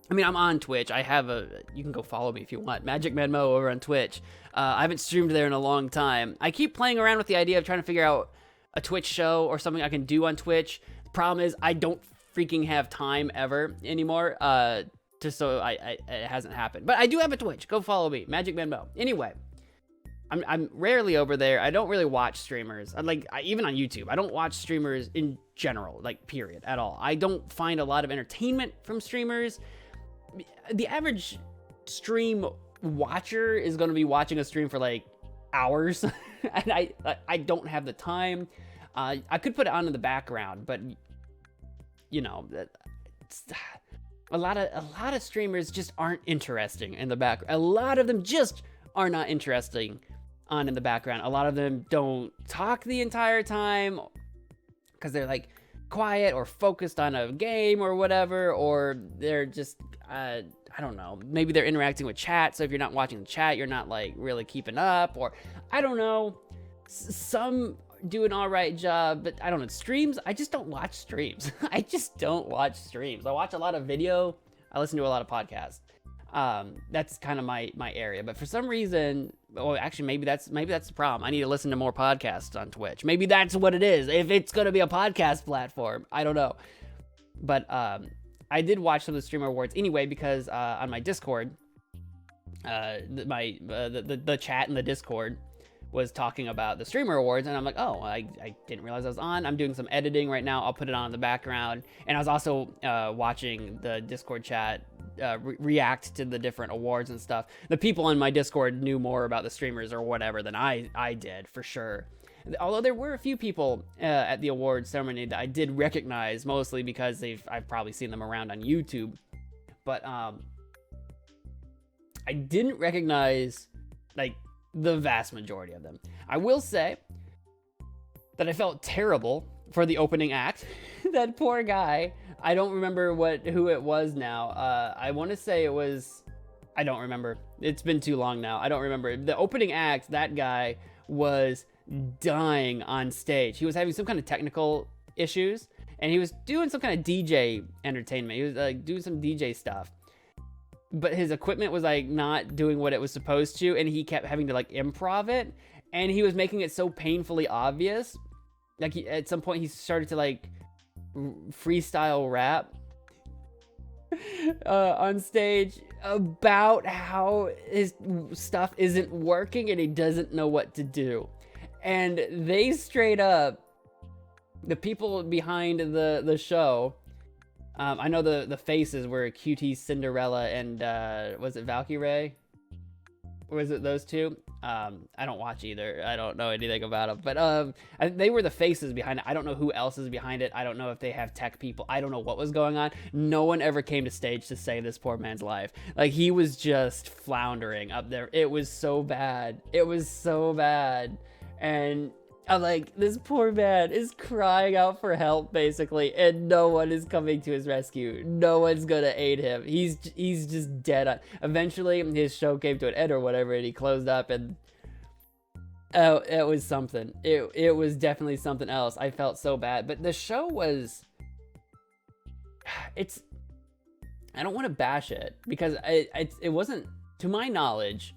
I mean, I'm on Twitch. You can go follow me if you want. Magic Man Mo over on Twitch. I haven't streamed there in a long time. I keep playing around with the idea of trying to figure out a Twitch show or something I can do on Twitch. The problem is I don't freaking have time ever anymore. It hasn't happened. But I do have a Twitch. Go follow me, Magic Man Mo. Anyway. I'm rarely over there. I don't really watch streamers. Even on YouTube, I don't watch streamers in general, period, at all. I don't find a lot of entertainment from streamers. The average stream watcher is going to be watching a stream for hours, and I don't have the time. I could put it on in the background, but a lot of streamers just aren't interesting in the background. A lot of them just are not interesting on in the background. A lot of them don't talk the entire time because they're like quiet or focused on a game or whatever, or they're just I don't know, maybe they're interacting with chat, so if you're not watching the chat, you're not like really keeping up, or I don't know. Some do an all right job, but I don't know. Streams, I just don't watch streams. I just don't watch streams. I watch a lot of video. I listen to a lot of podcasts. That's kind of my area, but for some reason, actually maybe that's the problem. I need to listen to more podcasts on Twitch. Maybe that's what it is. If it's going to be a podcast platform, I don't know. But I did watch some of the streamer awards anyway, because on my Discord, the chat in the Discord was talking about the streamer awards, and I'm like, oh, I didn't realize I was on. I'm doing some editing right now. I'll put it on in the background. And I was also watching the Discord chat react to the different awards and stuff. The people on my Discord knew more about the streamers or whatever than I did, for sure. Although there were a few people at the awards ceremony that I did recognize, mostly because I've probably seen them around on YouTube. But I didn't recognize like the vast majority of them. I will say that I felt terrible for the opening act. That poor guy. I don't remember who it was now. I want to say it was, I don't remember. It's been too long now. I don't remember. The opening act, that guy was dying on stage. He was having some kind of technical issues, and he was doing some kind of DJ entertainment. He was like doing some DJ stuff, but his equipment was like not doing what it was supposed to, and he kept having to like improv it, and he was making it so painfully obvious. Like at some point he started to like freestyle rap on stage about how his stuff isn't working and he doesn't know what to do. And they straight up, the people behind the show, I know the faces were QT Cinderella and was it Valkyrie? Or was it those two? I don't watch either. I don't know anything about them. But they were the faces behind it. I don't know who else is behind it. I don't know if they have tech people. I don't know what was going on. No one ever came to stage to save this poor man's life. Like, he was just floundering up there. It was so bad. It was so bad. And I'm like, this poor man is crying out for help, basically, and no one is coming to his rescue. No one's gonna aid him. He's just dead on. Eventually, his show came to an end or whatever, and he closed up, and oh, it was something. It was definitely something else. I felt so bad, but the show was, I don't want to bash it, because it wasn't, to my knowledge,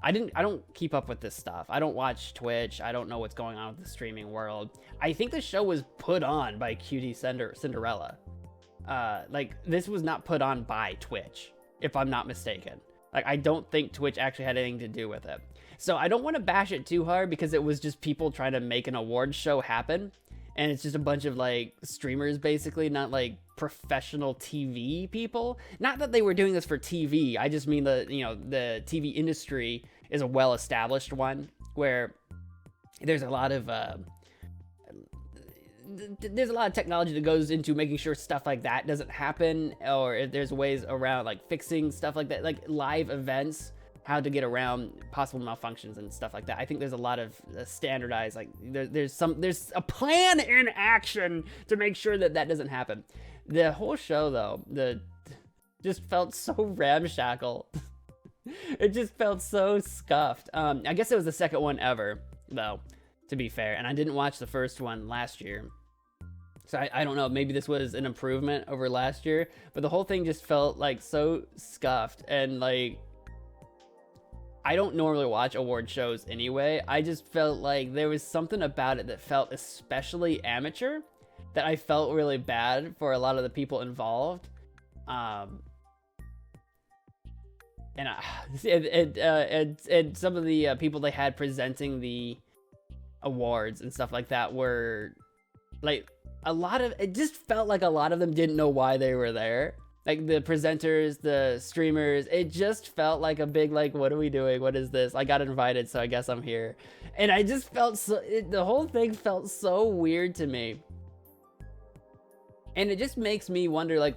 I don't keep up with this stuff. I don't watch Twitch. I don't know what's going on with the streaming world. I think the show was put on by QT Cinderella. Like, this was not put on by Twitch, if I'm not mistaken. Like, I don't think Twitch actually had anything to do with it. So I don't want to bash it too hard, because it was just people trying to make an awards show happen. And it's just a bunch of, like, streamers, basically, not, like, professional TV people. Not that they were doing this for TV. I just mean the TV industry is a well-established one, where there's a lot of technology that goes into making sure stuff like that doesn't happen, or if there's ways around, like, fixing stuff like that, like live events, how to get around possible malfunctions and stuff like that. I think there's a lot of standardized, like, there's a plan in action to make sure that doesn't happen. The whole show, though, just felt so ramshackle. It just felt so scuffed. I guess it was the second one ever, though, to be fair, and I didn't watch the first one last year. So I don't know, maybe this was an improvement over last year, but the whole thing just felt like so scuffed, and like, I don't normally watch award shows anyway. I just felt like there was something about it that felt especially amateur, that I felt really bad for a lot of the people involved. And some of the people they had presenting the awards and stuff like that were like, it just felt like a lot of them didn't know why they were there. Like, the presenters, the streamers, it just felt like a big, like, what are we doing? What is this? I got invited, so I guess I'm here. And I just felt the whole thing felt so weird to me. And it just makes me wonder, like,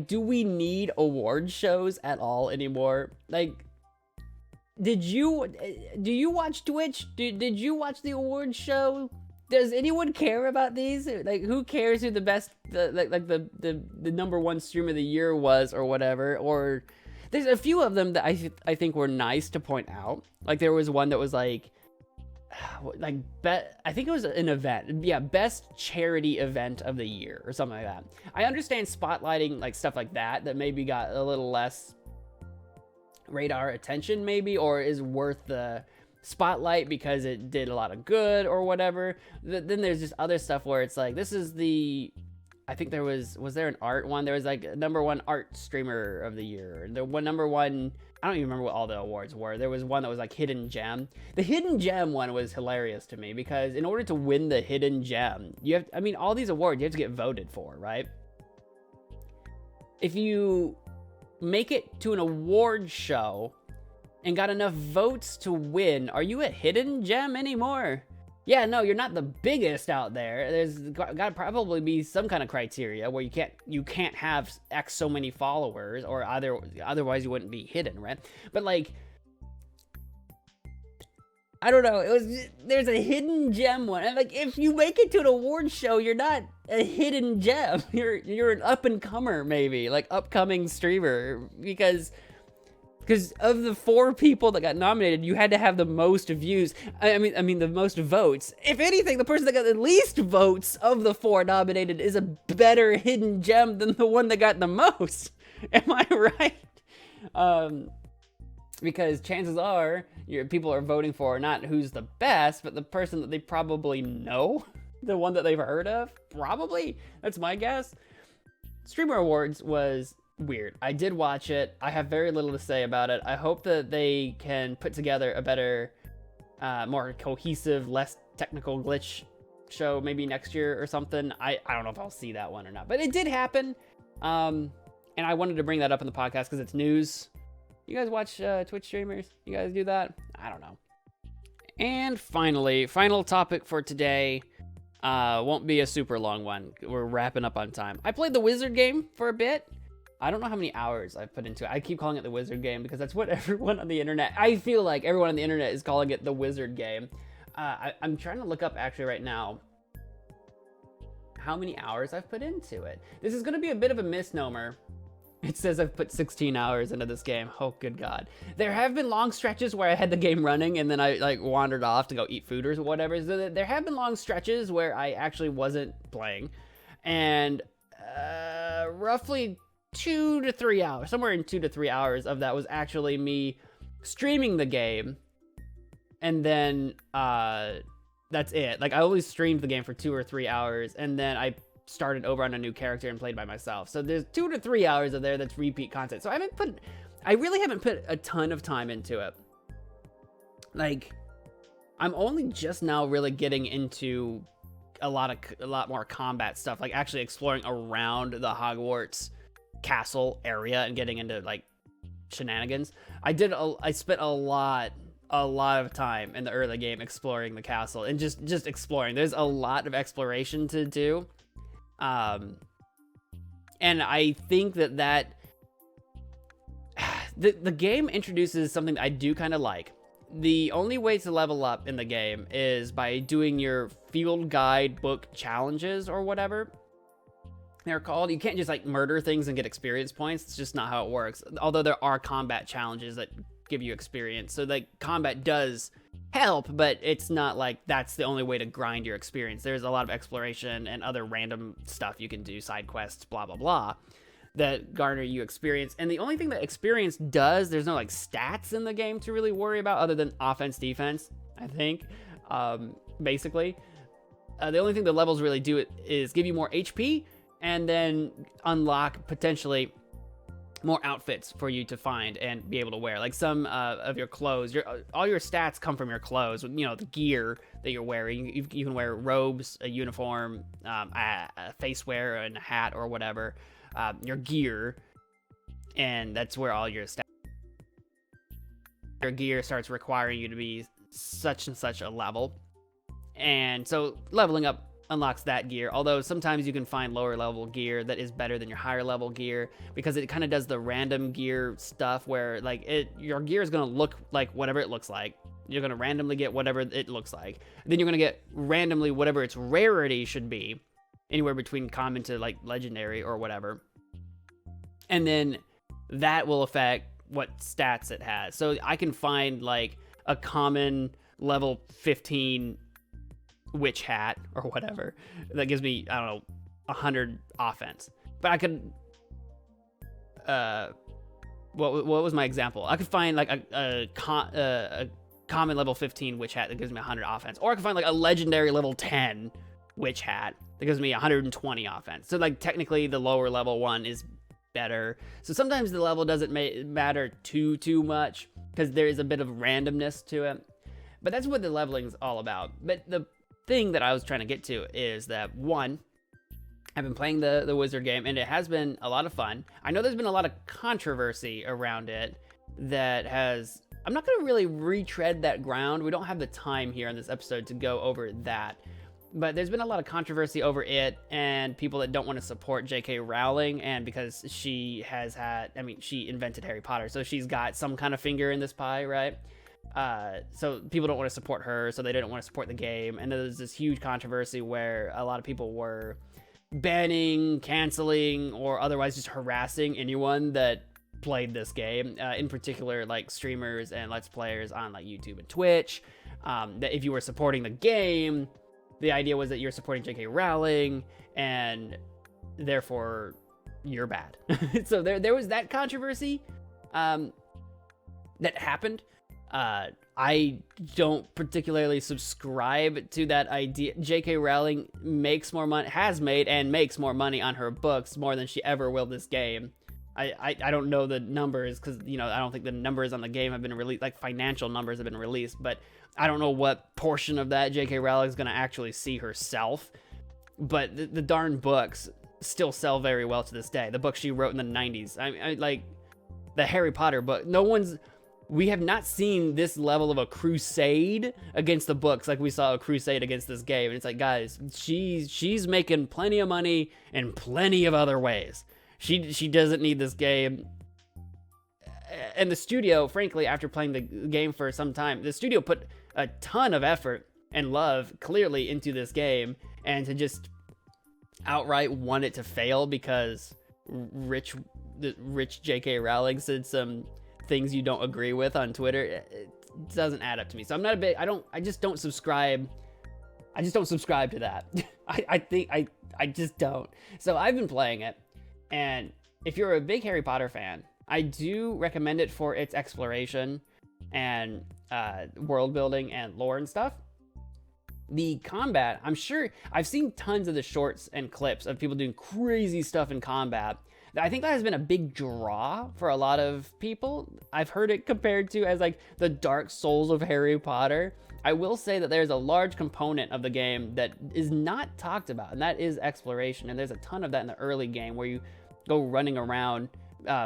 do we need award shows at all anymore? Like, do you watch Twitch? Did you watch the awards show? Does anyone care about these? Like, who cares who the best, the number one stream of the year was or whatever? Or there's a few of them that I think were nice to point out. Like, there was one that was I think it was an event. Yeah, best charity event of the year or something like that. I understand spotlighting like stuff like that maybe got a little less radar attention maybe, or is worth the spotlight because it did a lot of good or whatever. Then there's just other stuff where it's like, this is I think there was there an art one? There was like number one art streamer of the year. The one number one, I don't even remember what all the awards were. There was one that was like hidden gem. The hidden gem one was hilarious to me because in order to win the hidden gem, all these awards you have to get voted for, right? If you make it to an award show and got enough votes to win, are you a hidden gem anymore? Yeah, no, you're not the biggest out there. There's got to probably be some kind of criteria where you can't have X so many followers, or otherwise you wouldn't be hidden, right? But like, I don't know. There's a hidden gem one. And like, if you make it to an award show, you're not a hidden gem. You're an up and comer, maybe like upcoming streamer, because of the 4 people that got nominated, you had to have the most views. I mean the most votes. If anything, the person that got the least votes of the 4 nominated is a better hidden gem than the one that got the most. Am I right? Because chances are people are voting for not who's the best, but the person that they probably know, the one that they've heard of. Probably. That's my guess. Streamer Awards was weird. I did watch it. I have very little to say about it. I hope that they can put together a better, more cohesive, less technical glitch show maybe next year or something. I don't know if I'll see that one or not, but it did happen. And I wanted to bring that up in the podcast because it's news. You guys watch Twitch streamers? You guys do that? I don't know. And finally, final topic for today. Won't be a super long one. We're wrapping up on time. I played the Wizard game for a bit. I don't know how many hours I've put into it. I keep calling it the Wizard game because that's what everyone on the internet, I feel like everyone on the internet is calling it the Wizard game. I'm trying to look up actually right now how many hours I've put into it. This is going to be a bit of a misnomer. It says I've put 16 hours into this game. Oh, good God. There have been long stretches where I had the game running and then I like wandered off to go eat food or whatever. So there have been long stretches where I actually wasn't playing. And roughly 2 to 3 hours, somewhere in 2 to 3 hours of that was actually me streaming the game. And then that's it. Like, I only streamed the game for 2 or 3 hours, and then I started over on a new character and played by myself. So there's 2 to 3 hours of there that's repeat content. So I really haven't put a ton of time into it. Like, I'm only just now really getting into a lot more combat stuff, like actually exploring around the Hogwarts castle area and getting into like shenanigans. I spent a lot of time in the early game exploring the castle and just exploring. There's a lot of exploration to do. And I think that the game introduces something that I do kind of like. The only way to level up in the game is by doing your field guide book challenges or whatever they're called. You can't just like murder things and get experience points. It's just not how it works. Although there are combat challenges that give you experience. So like combat does help, but it's not like that's the only way to grind your experience. There's a lot of exploration and other random stuff you can do, side quests, blah, blah, blah, that garner you experience. And the only thing that experience does, there's no like stats in the game to really worry about other than offense, defense, I think, basically. The only thing the levels really do is give you more HP and then unlock potentially more outfits for you to find and be able to wear. Like some of your clothes, all your stats come from your clothes, you know, the gear that you're wearing. You can wear robes, a uniform, a face wear, and a hat or whatever, your gear, and that's where all your stats. Your gear starts requiring you to be such and such a level. And so leveling up unlocks that gear. Although sometimes you can find lower level gear that is better than your higher level gear, because it kind of does the random gear stuff where like your gear is going to look like whatever it looks like. You're going to randomly get whatever it looks like. Then you're going to get randomly whatever its rarity should be, anywhere between common to like legendary or whatever. And then that will affect what stats it has. So I can find like a common level 15 witch hat or whatever that gives me, I don't know, 100 offense. But I could what was my example? I could find like a common level 15 witch hat that gives me 100 offense, or I could find like a legendary level 10 witch hat that gives me 120 offense. So like technically the lower level one is better. So sometimes the level doesn't matter too much, because there is a bit of randomness to it. But that's what the leveling is all about. But the thing that I was trying to get to is that, one, I've been playing the wizard game, and it has been a lot of fun. I know there's been a lot of controversy around it that has... I'm not going to really retread that ground. We don't have the time here in this episode to go over that. But there's been a lot of controversy over it, and people that don't want to support J.K. Rowling, and because she has had... I mean, she invented Harry Potter, so she's got some kind of finger in this pie, right? So people don't want to support her, so they didn't want to support the game. And there's this huge controversy where a lot of people were banning, canceling, or otherwise just harassing anyone that played this game. In particular, like streamers and Let's Players on like YouTube and Twitch. That if you were supporting the game, the idea was that you're supporting J.K. Rowling, and therefore you're bad. So there was that controversy that happened. I don't particularly subscribe to that idea. J.K. Rowling has made and makes more money on her books more than she ever will this game. I don't know the numbers, because, you know, I don't think the numbers on the game have been released, like financial numbers have been released, but I don't know what portion of that J.K. Rowling is going to actually see herself. But the darn books still sell very well to this day. The book she wrote in the 90s. I like the Harry Potter book. We have not seen this level of a crusade against the books like we saw a crusade against this game. And it's like, guys, she's making plenty of money in plenty of other ways. She doesn't need this game. And the studio, frankly, after playing the game for some time, the studio put a ton of effort and love clearly into this game, and to just outright want it to fail because rich J.K. Rowling said some things you don't agree with on Twitter, it doesn't add up to me. So I'm not a big, I just don't subscribe to that. I just don't. So I've been playing it, and if you're a big Harry Potter fan, I do recommend it for its exploration and world building and lore and stuff. The combat, I'm sure I've seen tons of the shorts and clips of people doing crazy stuff in combat. I think that has been a big draw for a lot of people. I've heard it compared to as like the Dark Souls of Harry Potter. I will say that there's a large component of the game that is not talked about, and that is exploration. And there's a ton of that in the early game where you go running around,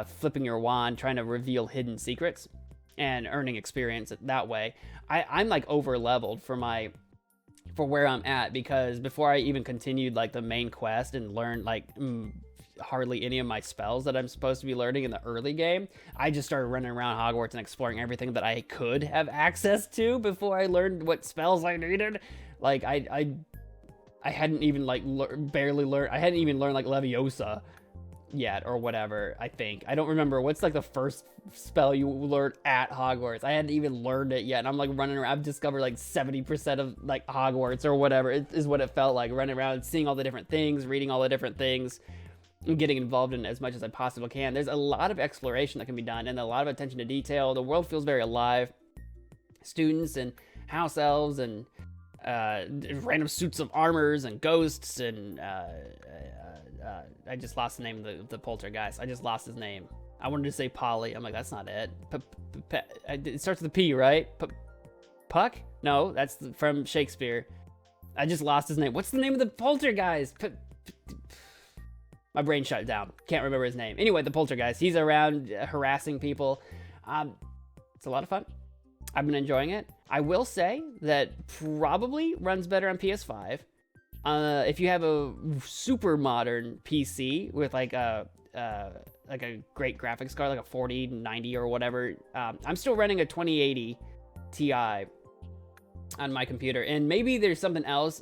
flipping your wand, trying to reveal hidden secrets and earning experience that way. I'm like over leveled for where I'm at, because before I even continued like the main quest and learned like hardly any of my spells that I'm supposed to be learning in the early game, I just started running around Hogwarts and exploring everything that I could have access to before I learned what spells I needed. Like I hadn't even like barely learned. I hadn't even learned like Leviosa yet or whatever. I think I don't remember what's like the first spell you learn at Hogwarts. I hadn't even learned it yet, and I'm like running around. I've discovered like 70% of like Hogwarts or whatever. It is what it felt like, running around, seeing all the different things, reading all the different things, and getting involved in as much as I possibly can. There's a lot of exploration that can be done, and a lot of attention to detail. The world feels very alive. Students and house elves and random suits of armors and ghosts and I just lost the name of the poltergeist. I just lost his name. I wanted to say Polly. I'm like, that's not it. It starts with a P, right? Puck? No, that's from Shakespeare. I just lost his name. What's the name of the poltergeist? My brain shut down. Can't remember his name. Anyway, the poltergeist. He's around harassing people. It's a lot of fun. I've been enjoying it. I will say that probably runs better on PS5. If you have a super modern PC with like a great graphics card, like a 4090 or whatever, I'm still running a 2080 Ti on my computer, and maybe there's something else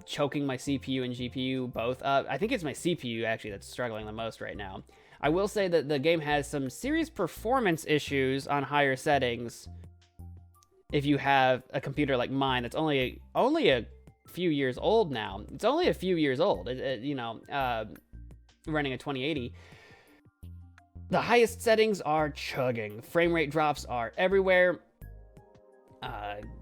choking my CPU and GPU both up. I think it's my CPU actually that's struggling the most right now. I will say that the game has some serious performance issues on higher settings if you have a computer like mine that's only a few years old now. It's only a few years old, running a 2080. The highest settings are chugging. Frame rate drops are everywhere.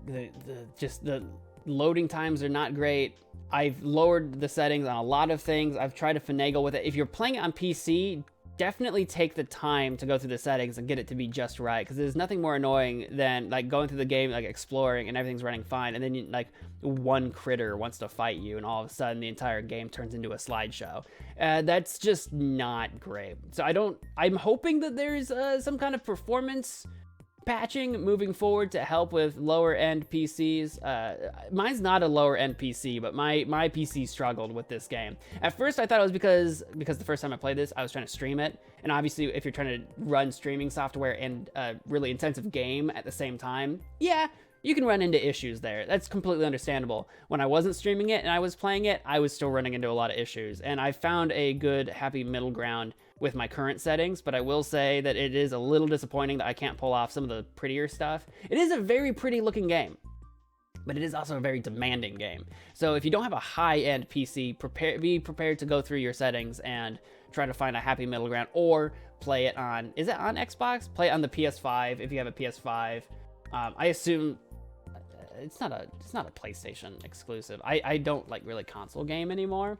The loading times are not great. I've lowered the settings on a lot of things. I've tried to finagle with it. If you're playing it on PC, definitely take the time to go through the settings and get it to be just right, because there's nothing more annoying than like going through the game, like exploring and everything's running fine, and then like one critter wants to fight you and all of a sudden the entire game turns into a slideshow. That's just not great. So I'm hoping that there's some kind of performance patching moving forward to help with lower end PCs. Mine's not a lower end PC, but my PC struggled with this game. At first I thought it was because the first time I played this, I was trying to stream it. And obviously if you're trying to run streaming software and a really intensive game at the same time, yeah, you can run into issues there. That's completely understandable. When I wasn't streaming it and I was playing it, I was still running into a lot of issues. And I found a good, happy middle ground with my current settings, but I will say that it is a little disappointing that I can't pull off some of the prettier stuff. It is a very pretty looking game, but it is also a very demanding game. So if you don't have a high-end PC, be prepared to go through your settings and try to find a happy middle ground, or play it on, is it on Xbox? Play it on the PS5 if you have a PS5. I assume it's not a PlayStation exclusive. I don't like really console game anymore.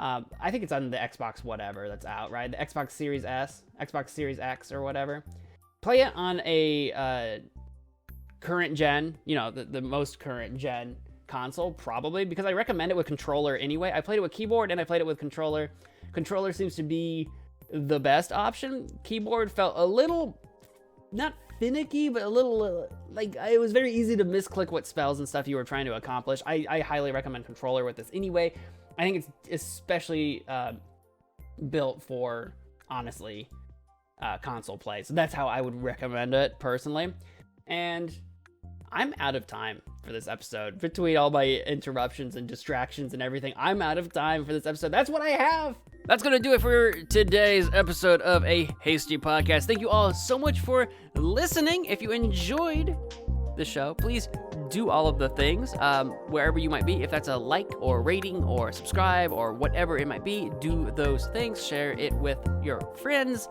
I think it's on the Xbox whatever that's out, right? The Xbox Series S, Xbox Series X or whatever. Play it on a current gen, the most current gen console, probably, because I recommend it with controller anyway. I played it with keyboard and I played it with controller. Controller seems to be the best option. Keyboard felt a little, not finicky, but a little like it was very easy to misclick what spells and stuff you were trying to accomplish. I highly recommend controller with this anyway. I think it's especially built for, honestly, console play. So that's how I would recommend it personally. And I'm out of time for this episode. Between all my interruptions and distractions and everything, I'm out of time for this episode. That's what I have. That's going to do it for today's episode of A Hasty Podcast. Thank you all so much for listening. If you enjoyed the show, please do all of the things wherever you might be. If that's a like or rating or subscribe or whatever it might be, do those things. Share it with your friends.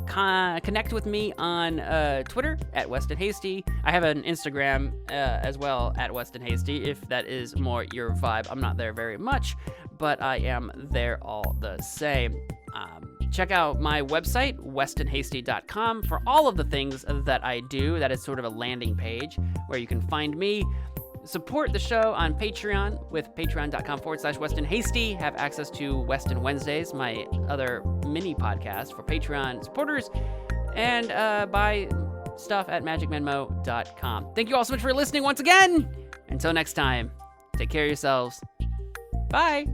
Connect with me on Twitter at Weston Hasty. I have an Instagram as well at Weston Hasty, if that is more your vibe. I'm not there very much, but I am there all the same. Check out my website, westonhasty.com, for all of the things that I do. That is sort of a landing page where you can find me. Support the show on Patreon with patreon.com/Weston Hasty. Have access to Weston Wednesdays, my other mini podcast for Patreon supporters, and buy stuff at magicmenmo.com. Thank you all so much for listening once again. Until next time, take care of yourselves. Bye.